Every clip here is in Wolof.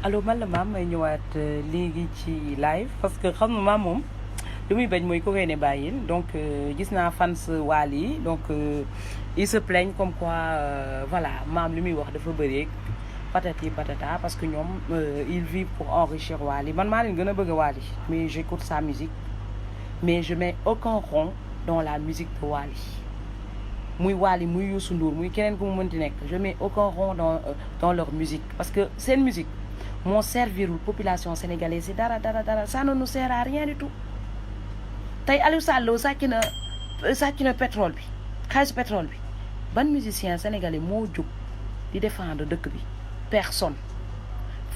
allo man la maam may ñëwaat léegi ci live parce que xam nga maam moom lu muy bañ mooy ko koy ne bàyyil donc gis naa fans Wally yi donc ils se plaignent comme quoi voilà maam li muy wax dafa bëri patati patata parce que ñoom ils vivent pour enrichir Wally man maa leen gën a bëgg Wally mais j'écoute sa musique mais je mets aucun rond dans la musique de Wally muy Wally muy Youssou Ndour muy keneen ku mu mënti nekk je mets aucun rond dans leur musique parce que seen musique moo servirul population sénégalaise si dara ça ne nous sert à rien du tout tey Aliou Sall sàcc na pétrole bi xaalisu pétrole bi ban musicien sénégalais moo jóg di défendre dëkk bi personne.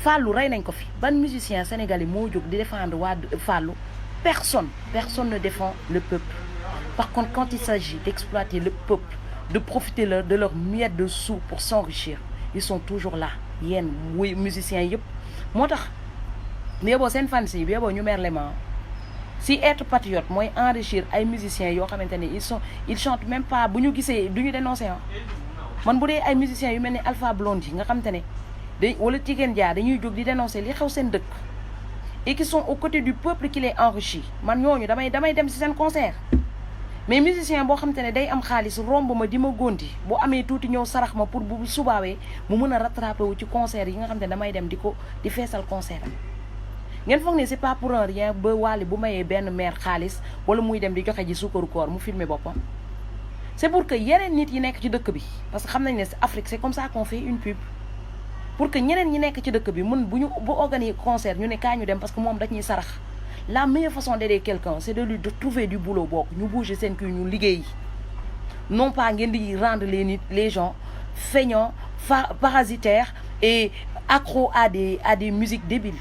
Fallou rey nañ ko fi ban musicien sénégalais moo jóg di défendre waa Fallou personne ne défend le peuple. Par contre quand il s'agit d'exploiter le peuple de profiter de leur miette de sous pour s'enrichir ils sont toujours là yéen muy musiciens yëpp moo tax bi yeboo seen fans yi bi yeboo ñu merlement si être patriote mooy enrichir ay musiciens yoo xamante ne ils chantent même pas bu ñu gisee du ñu dénoncer man bu dee ay musiciens yu mel ni Alpha Blondy nga xamante ne wala Tiken Jah dañuy jóg di dénoncer li xew seen dëkk et qui sont aux côtés du peuple qui les enrichit man ñooñu damay dem si seen concert. mais musicien boo xamante ne day am xaalis romb ma di ma góonti bu amee tuuti ñëw sarax ma pour bu subaawee mu mën a rattrapé wu ci concert yi nga xamante ne damay dem di feesal concert am ngeen foog ne c'est pas pour un rien ba Wally bu mayee benn maire xaalis wala muy dem di joxe ji sukkaru koor mu filmer boppam c'est pour que yeneen nit yi nekk ci dëkk bi parce que xam nañ ne Afrique c'est comme ça qu'on fait une pub pour que ñeneen ñi nekk ci dëkk bi mun bu organiser concert ñu ne kaa ñu dem parce que moom dañuy sarax la meilleure façon d'aider quelqu'un c'est de trouver du boulot bokk ñu bouger seen kii ñu liggéey non pas ngeen di rendre les gens feignants parasitaires et accros à des musiques débiles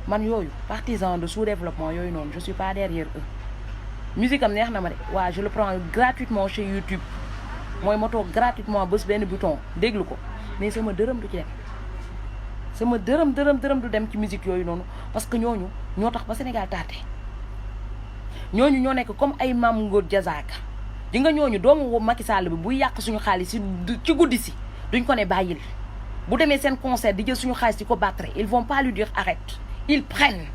man yooyu partisan de sous-développement yooyu noonu je suis pas derrière eux musique am neex na ma de waaw je le prends gratuitement chez YouTube mooy ma toog gratuitement bés benn bouton déglu ko mais sama dërëm du ci dem sama dërëm du dem ci musique yooyu noonu parce que ñooñu ñoo tax ba Sénégal taate ñooñu ñoo nekk comme ay Mame Ngor Diazaka di nga ñooñu doomu Macky Sall bi buy yàq suñu xaalis ci guddi si duñ ko ne bàyyil bu demee seen concert di jël suñu xaalis di ko battre ils vont pas lui dire arrête ils prennent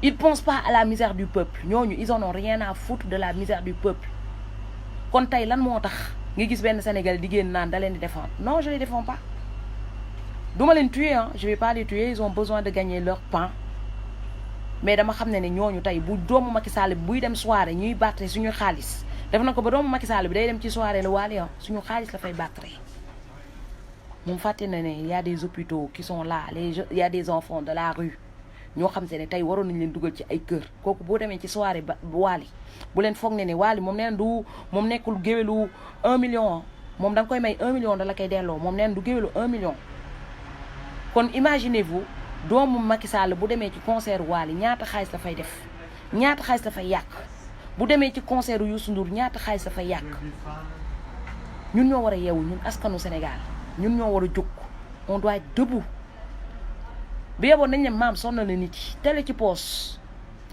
ils pensent pas à la misère du peuple ñooñu ils en ont rien à foutre de la misère du peuple kon tey lan moo tax nga gis benn Sénégalais di génn naan da leen di défendre non je les défends pas duma leen tuer je vais pas les tuer ils ont besoin de gagner leur pain mais dama xam ne ñooñu tey bu doomu Macky Sall bi buy dem soirée ñuy battre suñu xaalis def na ko ba doomu Macky Sall bi day dem ci soirée la Wally suñu xaalis la fay battre moom fàtte na ne y a des hôpitaux qui sont là y a des enfants de la rue ñoo xam te ne tey waroon nañ leen dugal ci ay kër kooku boo demee ci soirée Wally bu leen foog ne Wally moom neen moom nekkul géwélu 1 million moom da nga koy may 1 million da la koy delloo moom neen du géwélu 1 million kon imaginez-vous doomu Macky Sall bu demee ci concert Wally ñaata xaalis la fay def ñaata xaalis la fay yàq bu demee ci concert Youssou Ndour ñaata xaalis la fay yàq ñun ñoo war a yeewu ñun askanu Sénégal ñun ñoo war a jóg on doit être debout bi yeboon nañ ne maam sonn na nit yi télé ci poos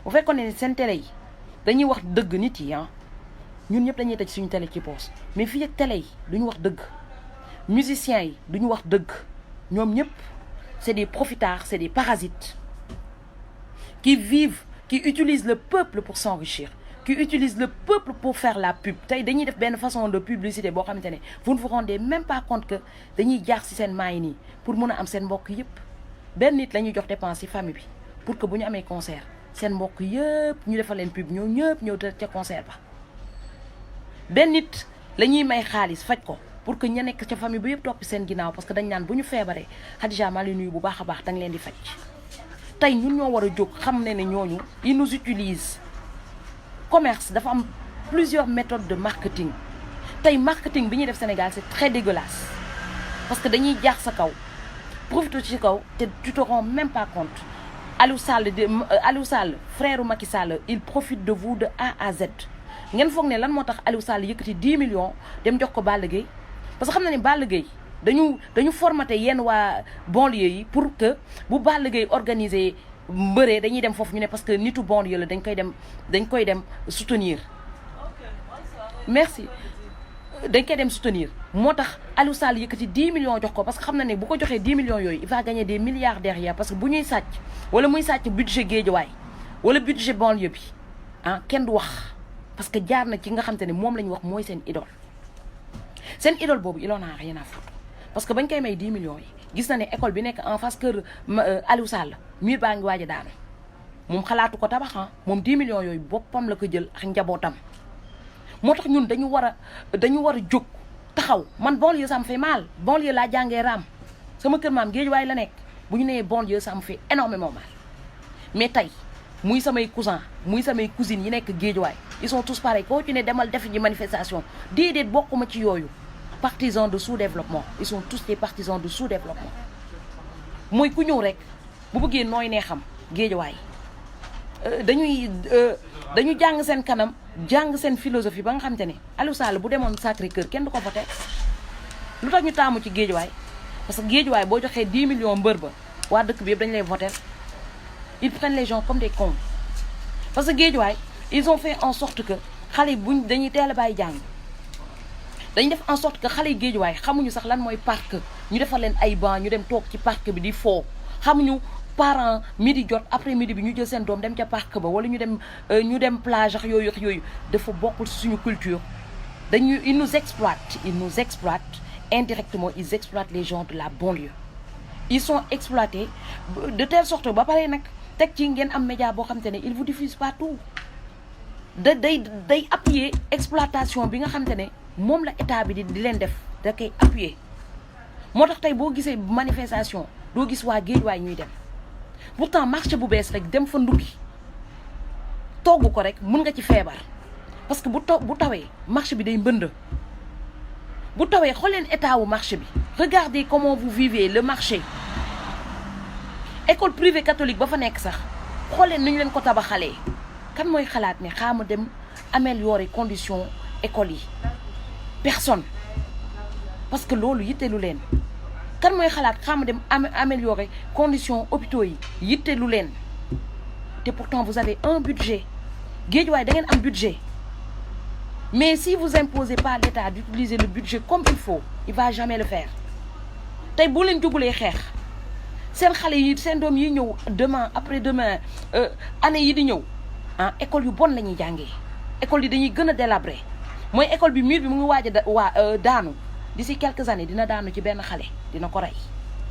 bu fekkoon ne seen télé yi dañuy wax dëgg nit yi ñun ñëpp dañuy tëj suñu télé ci poos mais fii ak télé yi duñu wax dëgg musiciens yi duñu wax dëgg ñoom ñëpp c'est des profitards, c'est des parasites qui vivent, qui utilisent le peuple pour s'enrichir, qui utilisent le peuple pour faire la pub. Tay dañuy def benn façon de publicité boo xamante ne vous ne vous rendez même pas compte que dañuy jaar ci seen maay nii pour mun a am seen mbokk yëpp benn nit la ñuy jox dépense ci famille bi pour que bu ñu amee concert seen mbokk yëpp ñu defal leen pub ñoo ñëpp ñëw ca concert ba benn nit la ñuy may xaalis faj ko pour que ña nekk ca famille bi yëpp topp seen ginnaaw parce que dañ naan bu ñu feebaree Khadija maa ngi nuyu bu baax a baax da nga leen di faj tey ñun ñoo war a jóg xam ne ñooñu ils nous utilisent commerce dafa am plusieurs méthodes de marketing tey marketing bi ñuy def Sénégal c'est très dégueulasse parce que dañuy jaax sa kaw profité ci kaw te tu te rends même pas compte Aliou Sall frère Macky Sall il profite de vous de A à Z ngeen foog ne lan moo tax Aliou Sall yëkkati 10 millions dem jox ko Balla Gaye parce que xam na ne Balla Gaye dañu formaté yenn waa banlieue yi pour que bu Balla Gaye organiser mbëree dañuy dem foofu ñu ne parce que nitu banlieue la dañ koy dem soutenir merci dañ koy dem soutenir moo tax Aliou Sall yëkkati 10 millions jox ko parce que xam na ne bu ko joxee 10 millions yooyu il va gagner des milliards derrière parce que bu ñuy sàcc wala muy sàcc budget Guédiawaye wala budget banlieue bi ah kenn du wax parce que jaar na ci nga xam te ne moom la ñu wax mooy seen idole boobu il en a rien à foutre parce que bañ koy may 10 millions yi gis na ne école bi nekk en face kër Aliou Sall mur baa ngi waaj a daanu moom xalaatu ko tabax moom 10 millions yooyu boppam la ko jël ak njabootam moo tax ñun dañu war a jóg taxaw man banlieue ça me fait mal banlieue laa jàngee raam sama kër maam Guédiawaye la nekk bu ñu nee banlieue ça me fait énormément mal mais tey muy samay cousin muy samay cousines yi nekk Guédiawaye ils sont tous pareils koo ci ne demal def ji manifestation déedéet bokkuma ci yooyu partisans de sous-développement ils sont tous des partisans de sous-développement mooy ku ñëw rek bu bëggee nooy nee xam Guédiawaye dañu jàng seen kanam jàng seen philosophie ba nga xamante ne Aliou Sall bu demoon Sacré-Cœur kenn du ko voté lu tax ñu taamu ci Guédiawaye parce que Guédiawaye boo joxee 10 millions mbër ba waa dëkk bi yëpp dañu lay voté ils prennent les gens comme des cons parce que Guédiawaye ils ont fait en sorte que xale yi buñ dañuy teel a bàyyi jàng dañuy def en sorte que xale yi Guédiawaye xamuñu sax lan mooy parc ñu defal leen ay banc ñu dem toog ci parc bi di foo xamuñu parents midi jot après midi bi ñu jël seen doom dem ca parc ba wala ñu dem plage ak yooyu dafa bokkul suñu culture ils nous exploitent indirectement ils exploitent les gens de la banlieue ils sont exploités de telle sorte ba pare nag teg ci ngeen am média boo xam te ne il vous diffuse partout day appuyer exploitation bi nga xam te ne moom la état bi di leen def da koy appuyer moo tax tey boo gisee manifestation doo gis waa Guédiawaye ñuy dem pourtant marché bu bees rek dem fa nduggi togg ko rek mun nga ci feebar parce que bu tawee marché bi day mbënd bu tawee xool leen état wu marché bi regardez comment vous vivez le marché école privée catholique ba fa nekk sax xool leen nu ñu leen ko tabaxalee kan mooy xalaat ne xaama dem améliorer conditions école yi personne parce que loolu yitteelu leen kan mooy xalaat xaama dem améliorer conditions hôpitaux yi yitteelu leen te pourtant vous avez un budget Guédiawaye da ngeen am budget mais si vous imposez pas à l'État d'utiliser le budget comme il faut il va jamais le faire tey boo leen jógulee xeex seen xale yi seen doom yi ñëw demain après demain année yi di ñëw école yu bon la ñuy jàngee école yi dañuy gën a délabré mooy école bi mur bi mu ngi waaj a daanu d'ici quelques années dina daanu ci benn xale dina ko rey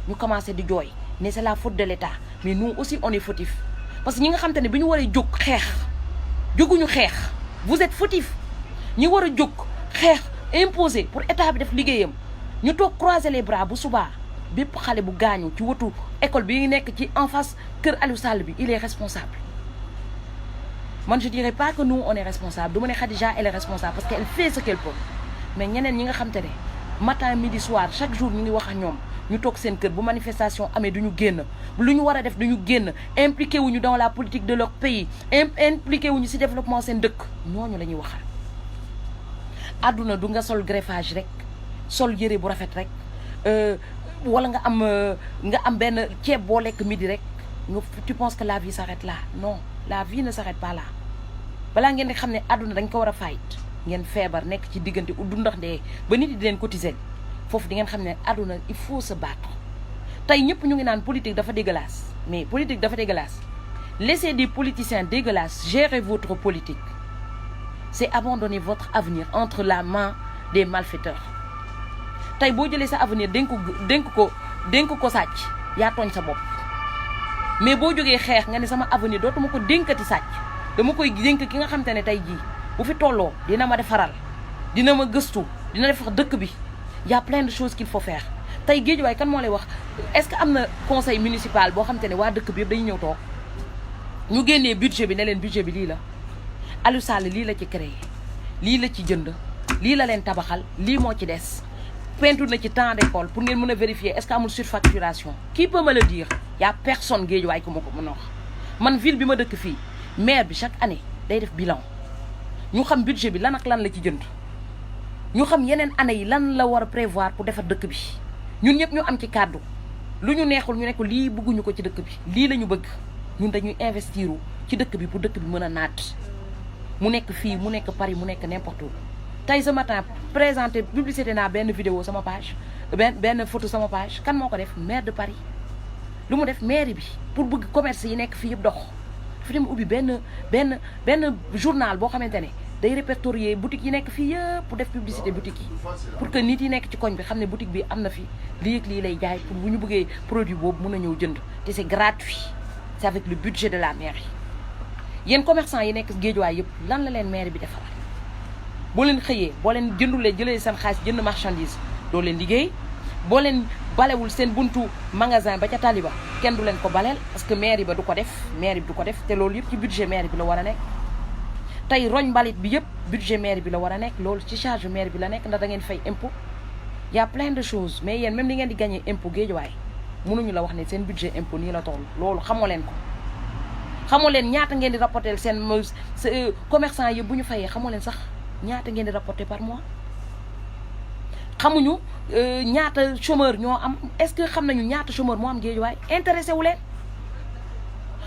ñu commencé di jooy ne c'est la faute de l'État mais nous aussi on est fautif parce que ñi nga xam te ne bi ñu waree jóg xeex jóguñu xeex vous êtes fautif ñi war a jóg xeex imposer pour état bi def liggéeyam ñu toog croiser les bras bu subaa bépp xale bu gaañu ci wetu école bi nekk ci en face kër Aliou Sall bi il est responsable man je dirais pas que nous on est responsable du ma ne Khadija elle est responsable parce qu'elle fait ce qu'elle peut mais ñeneen ñi nga xam te ne matin midi soir chaque jour ñu ngi wax ak ñoom ñu toog seen kër bu manifestation amee duñu génn lu ñu war a def duñu génn impliqué wuñu dans la politique de leur pays impliqué wuñu ci développement seen dëkk ñooñu la ñuy waxal àdduna du nga sol greffage rek sol yëre bu rafet rek wala nga am benn ceeb boo lekk midi rek tu penses que la vie s'arrête là non la vie ne s'arrête pas là balaa ngeen di xam ne àdduna dañ ko war a fight ngeen feebar nekk ci diggante du ndax ndee ba nit yi di leen cotiser foofu di ngeen xam ne àdduna il faut se battre tey ñëpp ñu ngi naan politique dafa dégueulasse mais politique dafa dégueulasse laissez des politiciens dégueulasses gérer votre politique c'est abandonner votre avenir entre la main des malfaiteurs tey boo jëlee sa avenir dénk ko sàcc yaa tooñ sa bopp mais boo jógee xeex nga ne sama avenir dootuma ko dénkati sàcc dama koy dénk ki nga xam te ne tey jii bu fi tolloo dina ma defaral dina ma gëstu dina defar dëkk bi y a plein de choses qu'il faut faire tey Guédiawaye kan moo lay wax est-ce que am na conseil municipal boo xam te ne waa dëkk bi yëpp dañuy ñëw toog ñu génnee budget bi ne leen budget bi lii la Aliou Sall lii la ci créé lii la ci jënd lii la leen tabaxal lii moo ci des peinture na ci temps d'école pour ngeen mën a vérifier est-ce que amul surfacturation qui peut me le dire y a personne Guédiawaye ku ma ko mën a wax man ville bi ma dëkk fii maire bi chaque année day def bilan ñu xam budget bi lan ak lan la ci jënd ñu xam yeneen année yi lan la war a prévoir pour defar dëkk bi ñun ñëpp ñu am ci kàddu lu ñu neexul ñu ne ko lii bëgguñu ko ci dëkk bi lii la ñu bëgg ñun dañuy investir ci dëkk bi pour dëkk bi mën a naat mu nekk fii mu nekk Paris mu nekk n'importe où tey ce matin présenté publicité naa benn vidéo sama page benn photo sama page kan moo ko def maire de Paris lu mu def mairie bi pour bëgg commerce yi nekk fii yëpp dox fi dem ubbi benn journal boo xamante ne day répertorier boutique yi nekk fii yëpp pour def publicité boutique yi pour que nit yi nekk ci koñ bi xam ne boutique bi am na fi lii ak lii lay jaay pour bu ñu bëggee produit boobu mën a ñëw jënd te c'est gratuit c'est avec le budget de la mairie yéen commerçant yi nekk Guédiawaye yëpp lan la leen mairie bi defaral boo leen xëyee boo leen jëndulee jëlee seen xaalis jënd marchandise doo leen liggéey boo leen balewul seen buntu magasin ba ca taliba kenn du leen ko baleel parce que mairie ba du ko def mairie bi du ko def te loolu yëpp ci budget mairie bi la war a nekk tey roñ mbalit bi yëpp budget mairie bi la war a nekk loolu ci charge mairie bi la nekk ndax da ngeen fay impôt y a plein de choses mais yéen même li ngeen di gagné impôt Guédiawaye mënuñu la wax ne seen budget impôt nii la toll loolu xamoo leen ko xamoo leen ñaata ngeen di rapporter seen commerçant yi bu ñu fayee xamoo leen sax ñaata ngeen di rapporter par mois xamuñu ñaata chômeur ñoo am est-ce que xam nañu ñaata chômeur moo am Guédiawaye intéressé wu leen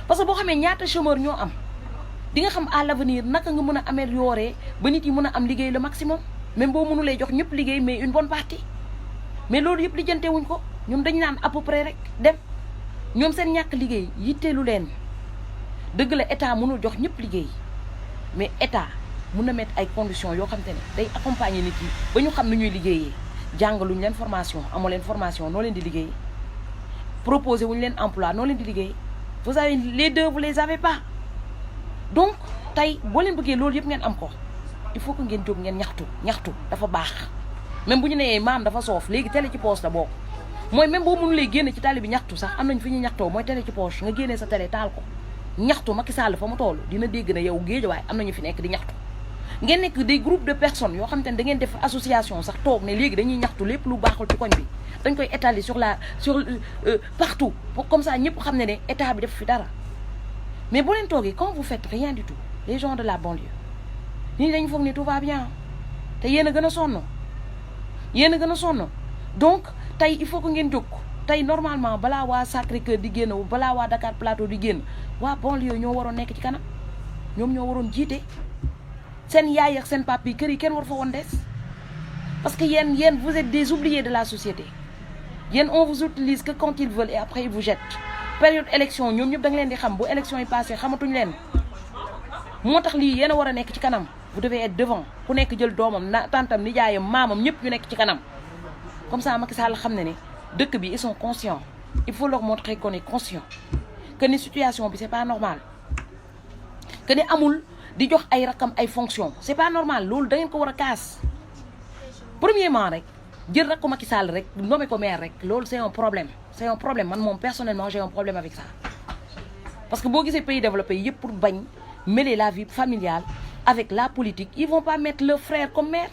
parce que boo xamee ñaata chômeur ñoo am di nga xam à l'avenir naka nga mën a améliorer ba nit yi mën a am liggéey le maximum même boo mënulee jox ñëpp liggéey mais une bonne partie mais loolu yëpp lijjante wuñ ko ñoom dañu naan à peu près rek dem ñoom seen ñàkk liggéey yitteelu leen dëgg la état mënul jox ñëpp liggéey mais état mun na mettre ay conditions yoo xam te ne day accompagner nit yi ba ñu xam nu ñuy liggéeyee jàngaluñ leen formation amoo leen formation noo leen di liggéey proposé wuñu leen emploi noo leen di liggéey vous avez les deux vous les avez pas donc tey boo leen bëggee loolu yëpp ngeen am ko il faut que ngeen jóg ngeen ñaxtu dafa baax même bu ñu nee maam dafa soof léegi télé ci poche la bokk mooy même boo mënulee génne ci tali bi ñaxtu sax am nañ fi ñuy ñaxtoo mooy télé ci poche nga génnee sa télé taal ko ñaxtu Macky Sall fa mu toll dina dégg na yow Guédiawaye am nañu fi nekk di ñaxtu ngeen nekk des groupes de personnes yoo xam te ne da ngeen def association sax toog ne léegi dañuy ñaxtu lépp lu baaxul ci koñ bi dañ koy étaler sur partout pour comme ça ñëpp xam ne état bi def fi dara mais boo leen toogee quand vous faites rien du tout les gens de la banlieue nit ñi dañu foog ne tout va bien te yéen a gën a sonn donc tey il faut que ngeen jóg tey normalement balaa waa Sacré-Cœur di génn balaa waa Dakar Plateau di génn waa banlieue ñoo waroon nekk ci kanam ñoom ñoo waroon jiite seen yaay ak seen papa yi kër yi kenn war fa woon des parce que yéen vous êtes des oubliés de la société yéen on vous utilise que quand ils veulent et après ils vous jettent période élection ñoom ñëpp da nga leen di xam bu élection yi passé xamatuñ leen moo tax lii yéen a war a nekk ci kanam vous devez être devant ku nekk jël doomam tantam nijaayam maamam ñëpp ñu nekk ci kanam comme ça Macky Sall xam ne dëkk bi ils sont conscients il faut leur montrer qu'on est conscient que ni situation bi c'est pas normal que ni amul di jox ay rakam ay fonction c'est pas normal loolu da ngeen ko war a kaas premièrement rek jël rakku Macky Sall rek nommé ko maire rek loolu c'est un problème man moom personnellement j'ai un problème avec ça parce que boo gisee pays développé yëpp pour bañ mêler la vie familiale avec la politique ils vont pas mettre leur frère comme maire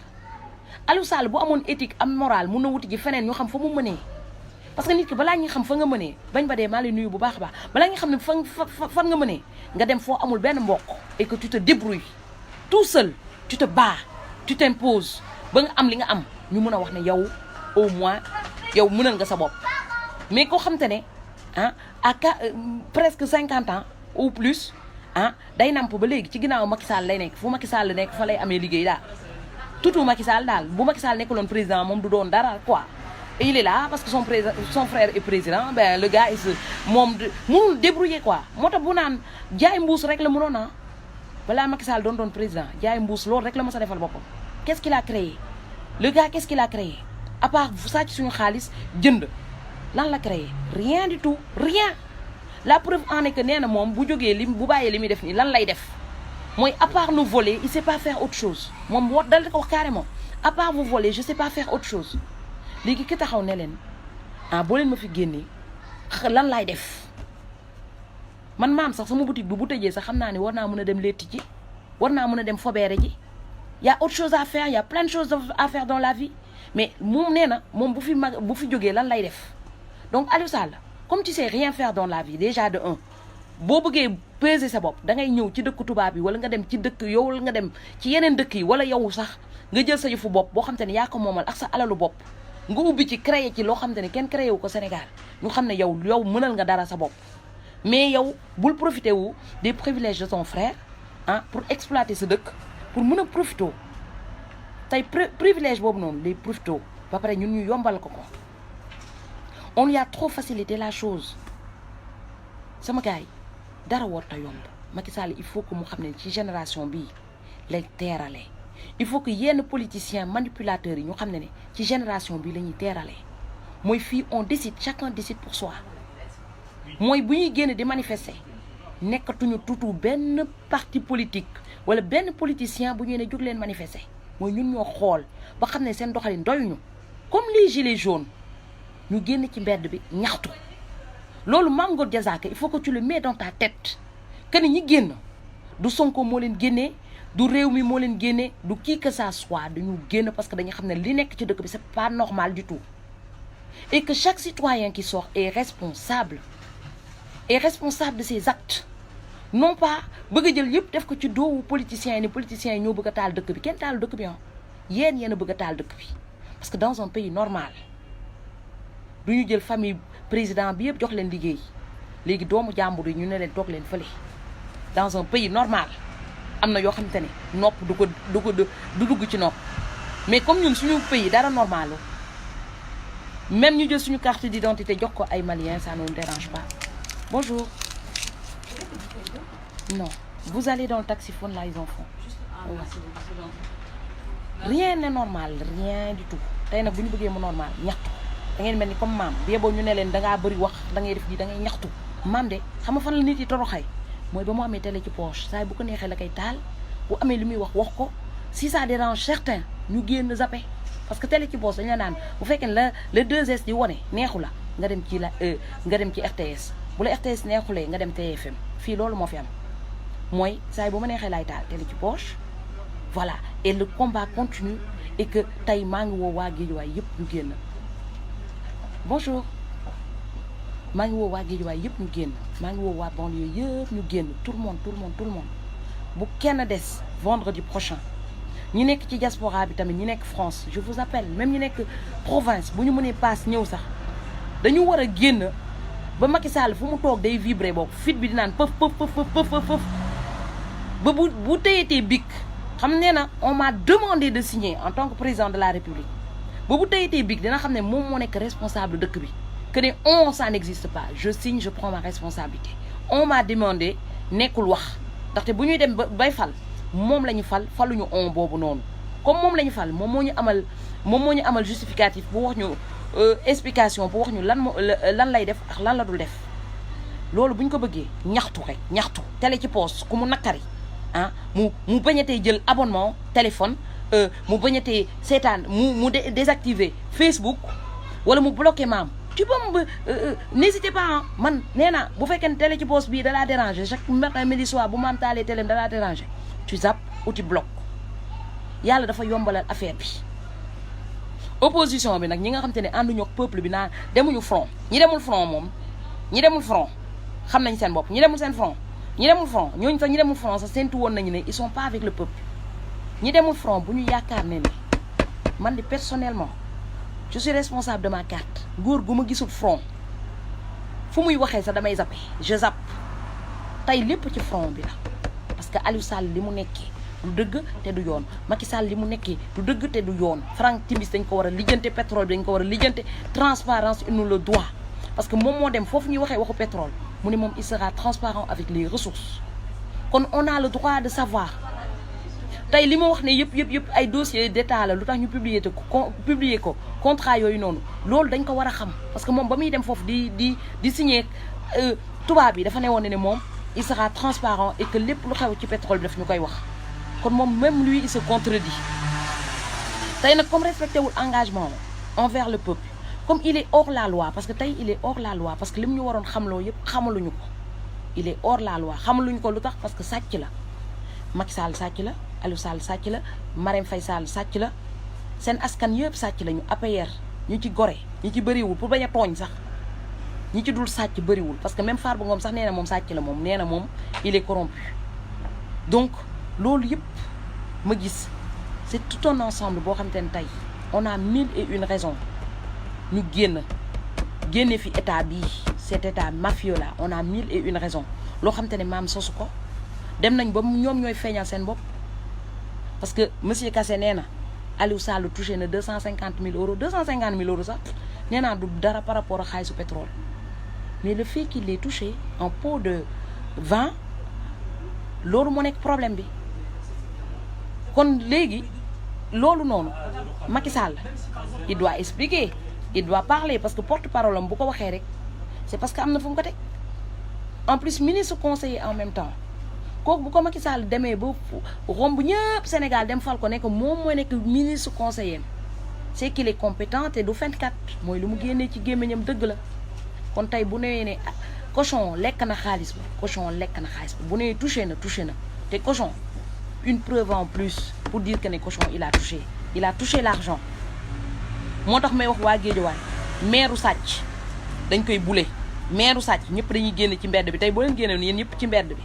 Aliou Sall bu amoon éthique am morale mun na wuti ji feneen ñu xam fa mu mënee parce que nit ki balaa ñuy xam fa nga mënee bañ ba dee maa lay nuyu bu baax a baax balaa nga xam ne fan nga mënee nga dem foo amul benn mbokk et que tu te débrouilles tout seul tu te bats tu t'imposes ba nga am li nga am ñu mën a wax ne yow au moins yow mënal nga sa bopp mais koo xam te ne à presque 50 ans ou plus day namp ba léegi ci ginnaaw Macky Sall lay nekk fu Macky Sall nekk fa lay amee liggéey daal tuuti Macky Sall daal bu Macky Sall nekkuloon président moom du doon dara quoi et il est là parce que son frère est président ben le gars moom mënul débrouiller quoi moo tax bu naan jaay mbuus rek la mënoon balaa Macky Sall doon président jaay mbuus loolu rek la mës a defal boppam qu'est-ce qu'il a créé le gars qu'est-ce qu'il a créé à part sàcc suñu xaalis jënd lan la créé rien du tout rien la preuve en est que nee na moom bu jógee bu bàyyee li muy def nii lan lay def mooy à part nous voler il sait pas faire autre chose moom dal ko wax carrément à part vous voler je sais pas faire autre chose léegi ki taxaw ne leen boo leen ma fi génnee lan laay def man maam sax sama boutique bi bu tëjee sax xam naa ne war naa mën a dem letti ji war naa mën a dem fobeere ji y a autre chose à faire y a plein de choses à faire dans la vie mais moom nee na moom bu fi jógee lan lay def donc Aliou Sall comme tu sais rien faire dans la vie déjà de un boo bëggee peser sa bopp da ngay ñëw ci dëkk tubaab yi wala nga dem ci dëkk yow wala nga dem ci yeneen dëkk yi wala yow sax nga jël sa yëfu bopp boo xam te ne yaa ko moomal ak sa alalu bopp nga ubbi ci créer ci loo xam te ne kenn créé wu ko Sénégal ñu xam ne yow mënal nga dara sa bopp mais yow bul profiter wu des privilèges de ton frère pour exploiter sa dëkk pour mën a profiter tey privilège boobu noonu les profito ba pare ñun ñu yombal ko ko on lui a trop facilité la chose sama gars yi dara warta yomb Macky Sall il faut que mu xam ne ci génération bii lay teeralee il faut que yenn politiciens manipulateurs yi ñu xam ne ci génération bii la ñuy teeralee mooy fii on décide chacun décide pour soi mooy bu ñuy génn di manifester nekkatuñu tutu benn parti politique wala benn politicien bu ñuy ne jóg leen manifester mooy ñun ñoo xool ba xam ne seen doxalin doyuñu comme les gilets jaunes ñu génn ci mbedd bi ñaxtu loolu Mame Gor Diazaka il faut que tu le mets dans ta tête que ni ñi génn du Sonko moo leen génnee du réew mi moo leen génnee du qui que ça soit dañu génn parce que dañu xam ne li nekk ci dëkk bi c'est pas normal du tout et que chaque citoyen qui sort est responsable de ses actes non pas bëgg a jël yëpp def ko ci doowu politiciens yi ne politiciens yi ñoo bëgg a taal dëkk bi kenn taalu dëkk bi yéen a bëgg a taal dëkk bi parce que dans un pays normal du ñu jël famille président bi yëpp jox leen liggéey léegi doomu jàmbur yi ñu ne leen toog leen fële dans un pays normal am na yoo xamante ne nopp du dugg ci nopp mais comme ñun suñu pays dara normalu même ñu jël suñu carte d'identité jox ko ay Maliens ça ne nous dérange pas bonjour non vous allez dans le taxiphone là ils en font rien n'est normal rien du tout tey nag bu ñu bëggee mu normal ñaxtu da ngeen mel ni comme maam bi boo ñu ne leen dangaa bëri wax da ngay def di da ngay ñaxtu maam de xam nga fan la nit yi toroxay mooy ba mu amee télé ci poche saa bu ko neexee la koy taal bu amee li muy wax ko si ça dérange certains ñu génn zappé parce que télé ci poche dañ la naan bu fekkee ne le 2S di wone neexu la nga dem ci RTS bu la RTS neexulee nga dem TFM fii loolu moo fi am mooy saa bu ma neexee laay taal télé ci poche voilà et le combat continue et que tey maa ngi woo waa Guédiawaye yëpp ñu génn bonjour maa ngi woo waa Guédiawaye yëpp ñu génn maa ngi woo waa banlieue yëpp ñu génn tout le monde bu kenn des vendredi prochain ñi nekk ci diaspora bi tamit ñi nekk France je vous appelle même ñi nekk province bu ñu mënee paas ñëw sax dañu war a génn ba Macky Sall fu mu toog day vibrer boobu fit bi di naan pëf ba bu teyetee bic xam nee na on m'a demandé de signer en tant que président de la République ba bu teyetee bic dina xam ne moom moo nekk responsable dëkk bi que ne ça n'existe pas je signe je prends ma responsabilité on m'a demandé nekkul wax ndaxte bu ñuy dem bay fal moom la ñu faluñu boobu noonu comme moom la ñu fal moom moo ñu amal justificatif bu wax ñu explication bu wax ñu lan lay def ak lan la dul def loolu bu ñu ko bëggee ñaxtu rek ñaxtu télé ci poste ku mu nakari mu bañatee jël abonnement téléphone mu bañatee seetaan mu désactiver Facebook wala mu bloqué maam tu peux n'hésitez pas man nee naa bu fekkee ne télé ci poste bii da laa déranger chaque matin midi soir bu maam taalee télé da laa déranger tu zappes ou tu bloques yàlla dafa yombalal affaire bi opposition bi nag ñi nga xam te ne ànduñu ak peuple bi naa demuñu front ñi demul front xam nañ seen bopp ñi demul front ñooñu sax ñi demul front sax séntu woon nañu ne ils sont pas avec le peuple ñi demul front bu ñu yaakaar ne man di personnellement je suis responsable de ma carte góor gu ma gisul front fu muy waxee sax damay zappé je zappe tey lépp ci front bi la parce que Aliou Sall li mu nekkee du dëgg te du yoon Macky Sall li mu nekkee du dëgg te du yoon Franck Timis dañ ko war a lijjante pétrole bi dañ ko war a lijjante transparence il nous le doit parce que moom moo dem foofu ñuy waxee waxu pétrole mu ne moom il sera transparent avec les ressources kon on a le droit de savoir tey li ma wax ne yëpp ay dossiers d'état la lu tax ñu publier ko contrat yooyu noonu loolu dañ ko war a xam parce que moom ba muy dem foofu di signer tubaab bi dafa ne woon ne moom il sera transparent et que lépp lu xew ci pétrole bi daf ñu koy wax kon moom même lui il se contredit tey nag comme respecté wul engagement envers le peuple comme il est hors la loi parce que tey il est hors la loi parce que lim ñu waroon xamloo yëpp xamaluñu ko il est hors la loi xamaluñu ko lu tax parce que sàcc la Macky Sall sàcc la Aliou Sall sàcc la Marème Faye Sall sàcc la seen askan yëpp sàcc la ñu APR ñu ci gore ñi ci bëriwul pour bañ a tooñ sax ñi ci dul sàcc bëriwul parce que même Farba Ngom sax nee na moom sàcc la moom nee na moom il est corrompu donc loolu yëpp ma gis c'est tout un ensemble boo xamante ne tey on a 1001 raisons ñu génne fi état bii cet état mafieux là on a 1001 raisons loo xamante ne maam sosu ko dem nañ ba ñoom ñooy feeñal seen bopp parce que monsieur Kassé nee na Aliou Sall touché na 250 000 euros 250 000 euros sax nee naa du dara par rapport ak xaalisu pétrole mais le fait qu'il ait touché en pot de vin loolu moo nekk problème bi kon léegi loolu noonu Macky Sall il doit expliquer il doit parler parce que porte-parole am bu ko waxee rek c'est parce que am na fu mu ko teg en plus ministre conseiller en même temps kooku bu ko Macky Sall demee ba romb ñëpp Sénégal dem fal ko nekk moom mooy nekk ministre conseiller c'est qu'il est compétent te du fenkat mooy lu mu génnee ci gémmiñam dëgg la kon tey bu newee ne cochon lekk na xaalis ba cochon lekk na xaalis ba bu newee touché na te cochon une preuve en plus pour dire que ne cochon il a touché l'argent moo tax may wax waa Guédiawaye meeru sàcc dañ koy bule meeru sàcc ñëpp dañuy génn ci mbedd bi tey boo leen génnoon yéen ñëpp ci mbedd bi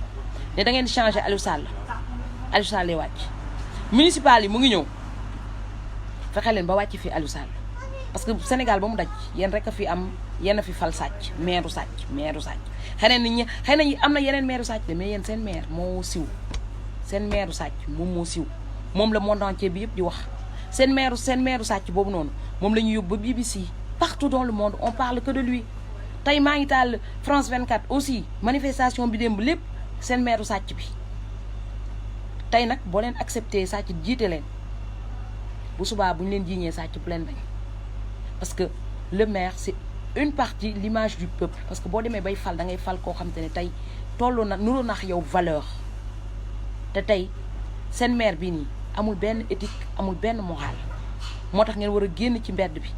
ne da ngeen di changer Aliou Sall lay wàcc municipal yi mu ngi ñëw fexe leen ba wàcc fii Aliou Sall parce que Sénégal ba mu daj yéen rek a fi am yéen a fi fal sàcc meeru sàcc xëy na am na yeneen meeru sàcc de mais yéen seen maire moo siw seen meeru sàcc moom moo siw moom la monde entier bi yëpp di wax seen meeru sàcc boobu noonu moom la ñu yóbbu ba BBC partout dans le monde on parle que de lui tey maa ngi taal France 24 aussi manifestation bi démb lépp seen meeru sàcc bi tey nag boo leen accepté sàcc jiite leen bu subaa bu ñu leen jiiñee sàcc bu leen bañ parce que le maire c'est une partie l'image du peuple parce que boo demee bay fal da ngay fal koo xam te ne tey tolloo na nuroo nax yow valeur te tey seen maire bi nii amul benn éthique amul benn morale moo tax ngeen war a génn ci mbedd bi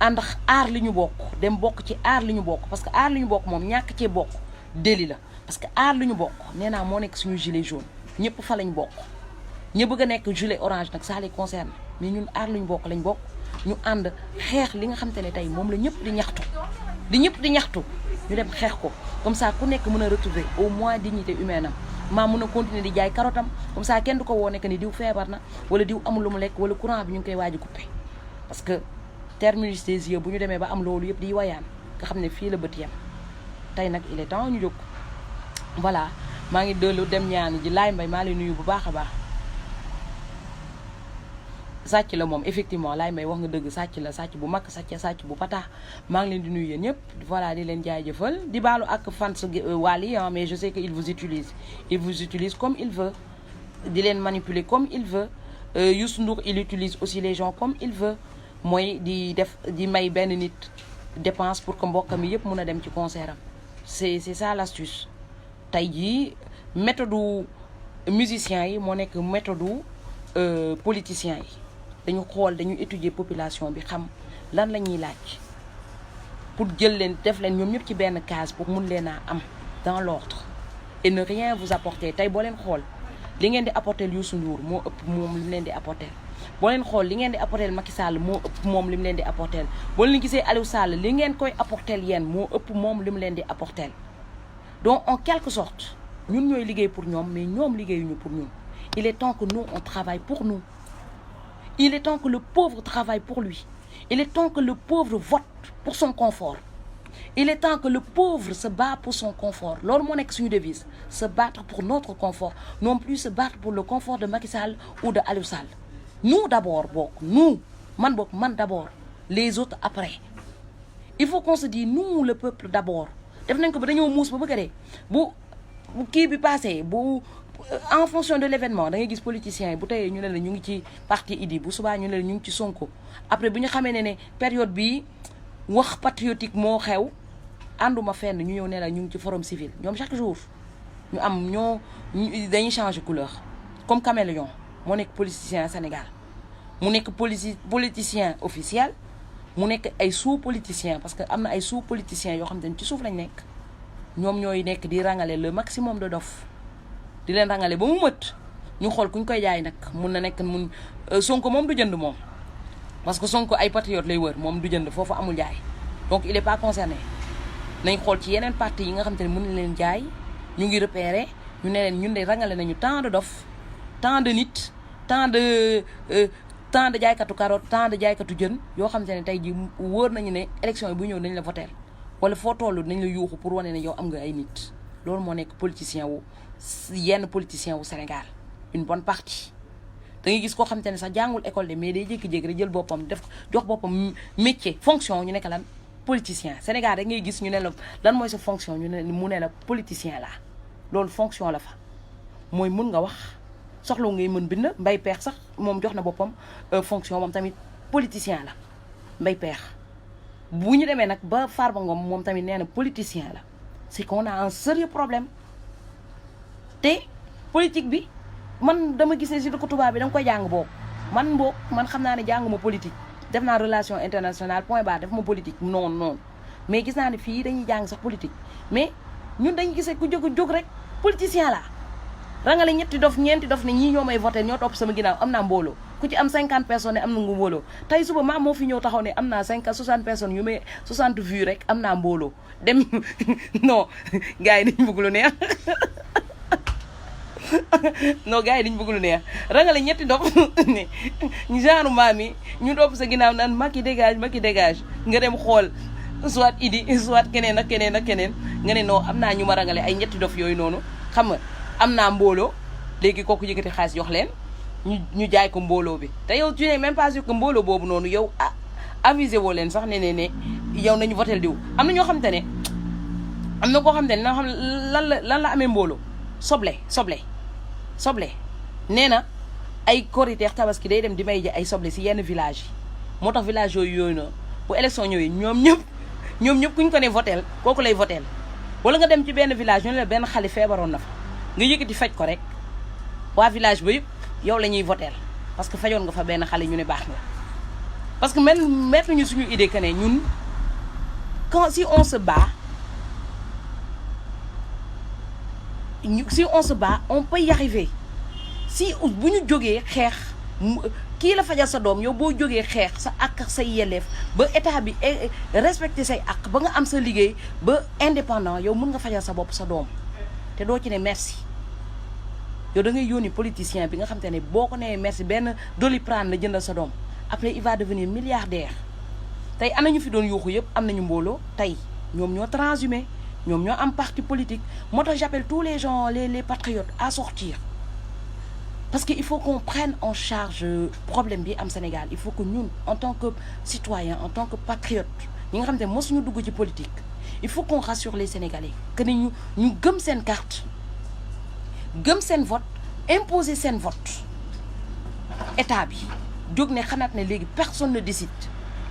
ànd aar li ñu bokk dem bokk ci aar li ñu bokk parce que aar li ñu bokk moom ñàkk cee bokk déli la parce que aar li ñu bokk nee naa moo nekk suñu gilet jaune ñëpp fa lañ bokk ñu bëgg a nekk gilet orange nag ça les concerne mais ñun aar li ñu bokk lañ bokk ñu ànd xeex li nga xam te ne tey moom la ñëpp di ñaxtu ñu dem xeex ko comme ça ku nekk mën a retrouver au moins dignité humaine am maa mën a continuer di jaay karotam comme ça kenn du ko woo nekk ni diw feebar na wala diw amul lu mu lekk wala courant bi ñu ngi koy waaj a coupé parce que terminus des yeux bu ñu demee ba am loolu yëpp di wayaan nga xam ne fii la bët yam tey nag il est temps ñu jóg voilà maa ngi dellu dem ñaan ji laay mbay maa lay nuyu bu baax a baax sàcc la moom effectivement laay may wax nga dëgg sàcc la sàcc bu mag sàcc bu pata maa ngi leen di nuyu yéen ñëpp voilà di leen jaajëfal di baalu ak fans Wally mais je sais que il vous utilise comme il veut di leen manipuler comme il veut Youssou Ndour il utilise aussi les gens comme il veut mooy di may benn nit dépense pour que mbokkam yi yëpp mun a dem ci concert am c'est ça l'astuce tey jii méthode musiciens yi moo nekk méthode politiciens yi dañu étudier population bi xam lan la ñuy laaj pour jël leen def leen ñoom ñëpp ci benn case pour mun leen a am dans l'ordre et ne rien vous apporter tey boo leen xool li ngeen di apporter Youssou Ndour moo ëpp moom li mu leen di apporter boo leen xool li ngeen di apporter Macky Sall moo ëpp moom li mu leen di apporter boo leen gisee Aliou Sall li ngeen koy apporter yéen moo ëpp moom li mu leen di apporter donc en quelque sorte ñun ñooy liggéey pour ñoom mais ñoom liggéeyuñu pour ñun il est temps que nous on travaille pour nous il est temps que le pauvre travaille pour lui il est temps que le pauvre vote pour son confort il est temps que le pauvre se bat pour son confort loolu moo nekk suñu devise se battre pour notre confort non plus se battre pour le confort de Macky Sall ou de Aliou Sall nous d'abord man d'abord les autres après il faut qu'on se dise nous le peuple d'abord def nañ ko ba dañoo muus ba bëgg a dee bu kii bi passé bu en fonction de l'événement da ngay gis politiciens yi bu teyee ñu ne la ñu ngi ci parti Idi bu subaa ñu ne la ñu ngi ci Sonko après bu ñu xamee ne période bi wax patriotique moo xew ànduma fenn ñu ñëw ne la ñu ngi ci forum civil ñoom chaque jour ñu am dañuy changer couleur comme caméléon moo nekk politicien Sénégal mu nekk politicien officiel mu nekk ay sous-politiciens parce que am na ay sous-politiciens yoo xam ne ci suuf lañ nekk ñoom ñooy nekk di rangale le maximum de dof di leen rangale ba mu mët ñu xool kuñ koy jaay nag mun na nekk Sonko moom du jënd moom parce que Sonko ay patriote lay wër moom du jënd foofu amul jaay donc il est pas concerné nañ xool ci yeneen parti yi nga xam te ne mën na leen jaay ñu ngi repérer ñu ne leen ñun de rangale nañu tant de dof tant de nit tant de jaaykatu carotte tant de jaaykatu jën yoo xam te ne tey ji wóor nañu ne élection yi bu ñëw nañ la voter wala foo toll nañ la yuuxu pour wane ne yow am nga ay nit loolu moo nekk politicien wu yenn politicien wu Sénégal une bonne partie da ngay gis koo xamante ne sax jàngul école de mais day jékki-jékki rek jël boppam def jox boppam métier fonction ñu nekk lan politicien Sénégal da ngay gis ñu ne la lan mooy sa fonction ñu ne mu ne la politicien la loolu fonction la fa mooy mun nga wax soxla ngay mën bind mbay peex sax moom jox na boppam fonction moom tamit politicien la mbay peex bu ñu demee nag ba Farba Ngom moom tamit nee na politicien la c'est qu'on a un sérieux problème te politique bi man dama gis ne si dëkk tubaab bi da nga koy jàng boobu man xam naa ne jànguma politique def naa relation internationale point barre def ma politique noonu mais gis naa ne fii dañuy jàng sax politique mais ñun dañuy gisee ku jóg rek politicien la rangale ñeenti dof ñeenti dof ne ñii ñoo may voté ñoo topp sama ginnaaw am naa mbooloo ku ci am 50 personnes ne am na nga mbooloo tey suba maam moo fi ñëw taxaw ne am naa 60 personnes yu may 60 vues rek am naa mbooloo dem non gars yi dañu bëgg lu neex non gars yi dañu bëgg lu neex rangale ñetti dof ne ñu genre maam yi ñu topp sa ginnaaw naan Macky dégage nga dem xool soit Idi soit keneen ak keneen nga ne non am naa ñu ma rangale ay ñetti dof yooyu noonu xam nga am naa mbooloo léegi kooku yëkkati xaalis jox leen ñu jaay ko mbooloo bi te yow tu n'es même pas sûr que mbooloo boobu noonu yow avisé woo leen sax ne yow nañu votel diw am na ñoo xam te ne am na koo xam te ne na xam lan la amee mbooloo soble nee na ay koriteex tabaski day dem di may ji ay soble si yenn village yi moo tax village yooyu noonu bu élection ñëwee ñoom ñëpp ku ñu ko ne votel kooku lay votel wala nga dem ci benn village ñu ne la benn xale feebaroon na fa nga yëkkati faj ko rek waa village ba yëpp yow la ñuy voter parce que fajoon nga fa benn xale ñu ne baax nga parce que même mettre ñu suñu idée que ne ñun si on se bat on peut y arriver si bu ñu jógee xeex kii la fajal sa doom yow boo jógee xeex sa ak say yelleef ba état bi respecté say ak ba nga am sa liggéey ba indépendant yow mën nga fajal sa bopp sa doom te doo ci ne merci yow da ngay yónni politicien bi nga xam te ne boo ko nee merci benn Doliprane la jëndal sa doom après il va devenir milliardaire tey ana ñu fi doon yuuxu yëpp am nañu mbooloo tey ñoom ñoo transhumé ñoom ñoo am parti politique moo tax j'appelle tous les gens les patriotes à sortir parce que il faut qu'on prenne en charge problème bi am Sénégal il faut que ñun en tant que citoyen en tant que patriote ñi nga xam te ne mosuñu dugg ci politique il faut qu'on rassure les Sénégalais que ni ñu gëm seen carte gëm seen vote imposer seen vote état bi jóg ne xanaat ne léegi personne ne décide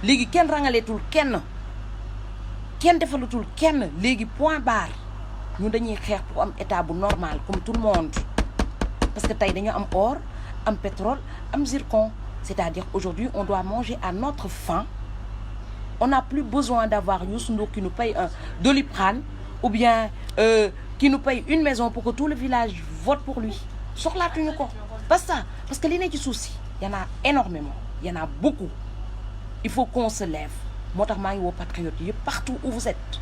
léegi kenn rangaleetul kenn defalatul kenn léegi point barre ñun dañuy xeex pour am état bu normal comme tout le monde parce que tey dañu am or am pétrole am zircon c'est-à-dire aujourd'hui on doit manger à notre faim on n'a plus besoin d'avoir Youssou Ndour qui nous paye un Doliprane ou bien qui nous paye une maison pour que tout le village vote pour lui soxlaatuñu ko parce que li ne ci suuf si y en a énormément y en a beaucoup il faut qu'on se lève moo tax maa ngi woo patriotes yëpp partout où vous êtes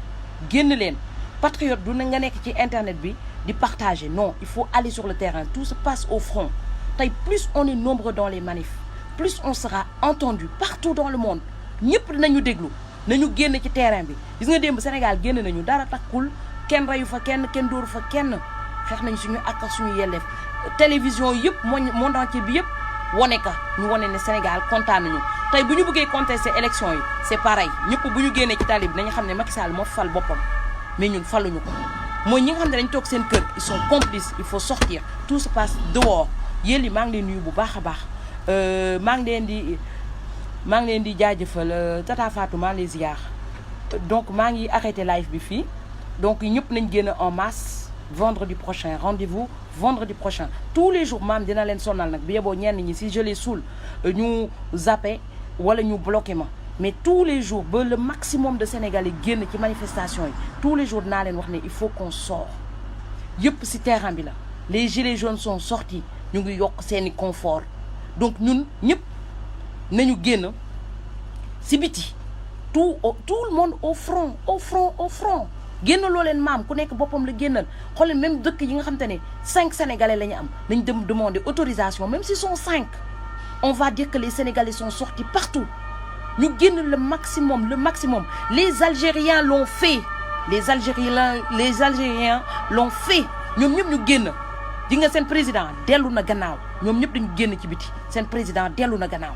génn leen patriote du na nga nekk ci internet bi di partager non il faut aller sur le terrain tout se passe au front tey plus on est nombreux dans les manifs plus on sera entendu partout dans le monde ñëpp dinañu déglu nañu génn ci terrain bi gis nga démb Sénégal génn nañu dara takkul kenn reyu fa kenn dóoru fa kenn xeex nañu suñu ak suñu yelleef télévision yëpp monde entier bi yëpp wone ka ñu wone ne Sénégal kontaan nañu tey bu ñu bëggee contester élection yi c'est pareil ñëpp bu ñu génnee ci tali bi nañu xam ne Macky Sall moo fal boppam mais ñun faluñu ko mooy ñi nga xam ne dañ toog seen kër ils sont complices il faut sortir tout se passe dehors yéen li maa ngi leen nuyu bu baax a baax maa ngi leen di jaajëfal Tata Fatou maa ngi lay ziar donc maa ngi arrêté live bi fii donc ñëpp nañ génn en masse vendredi prochain rendez-vous vendredi prochain tous les jours maam dina leen sonal nag bi yeboo ñenn ñi si je les saoule ñu zappé wala ñu bloqué ma mais tous les jours ba le maximum de Sénégalais génn ci manifestation yi tous les jours dinaa leen wax ne il faut qu'on sort yëpp si terrain bi la les gilets jaunes sont sortis ñu ngi yokk seeni confort donc ñun ñëpp nañu génn si biti tout le monde au front génn loo leen maam ku nekk boppam la génnal xool leen même dëkk yi nga xam te ne 5 Sénégalais la ñu am nañ dem demander autorisation même s'ils sont 5 on va dire que les Sénégalais sont sortis partout ñu génn le maximum les Algériens l'ont fait ñoom ñëpp ñu génn di nga seen président dellu na gannaaw ñoom ñëpp dañu génn ci biti seen président dellu na gannaaw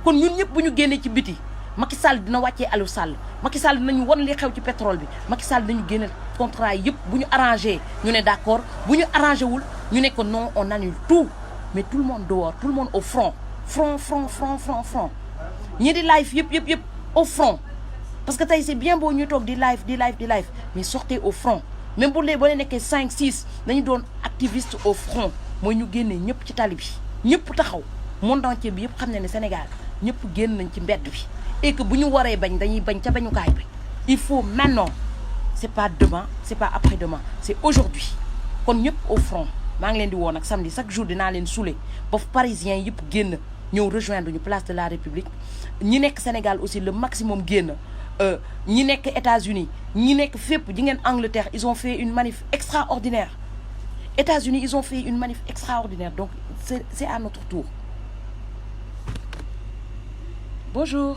kon ñun ñëpp bu ñu génnee ci biti Macky Sall dina wàccee Aliou Sall Macky Sall dinañu won li xew ci pétrole bi Macky Sall dinañu génne contrat yi yëpp bu ñu arrangé ñu ne d'accord bu ñu arrangé wul ñu ne que non on annule tout mais tout le monde dehors tout le monde au front front ñi di live yëpp au front parce que tey c'est bien beau ñu toog di live mais sortez au front même bu dee boo nekkee 5 6 nañu doon activiste au front mooy ñu génnee ñëpp ci tali bi ñëpp taxaw monde entier bi yëpp xam ne ne Sénégal ñëpp génn nañ ci mbedd bi et que bu ñu waree bañ dañuy bañ ca bañukaay bi il faut maintenant c'est pas demain c'est pas après-demain c'est aujourd'hui kon ñëpp au front maa ngi leen di woo nag samedi chaque jour dinaa leen saouler ba parisiens yëpp génn ñëw rejoindre ñu place de la République ñi nekk Sénégal aussi le maximum génn ñi nekk États-Unis ñi nekk fépp ji ngeen Angleterre ils ont fait une manif extraordinaire États-Unis ils ont fait une manif extraordinaire donc c'est à notre tour. Bonjour.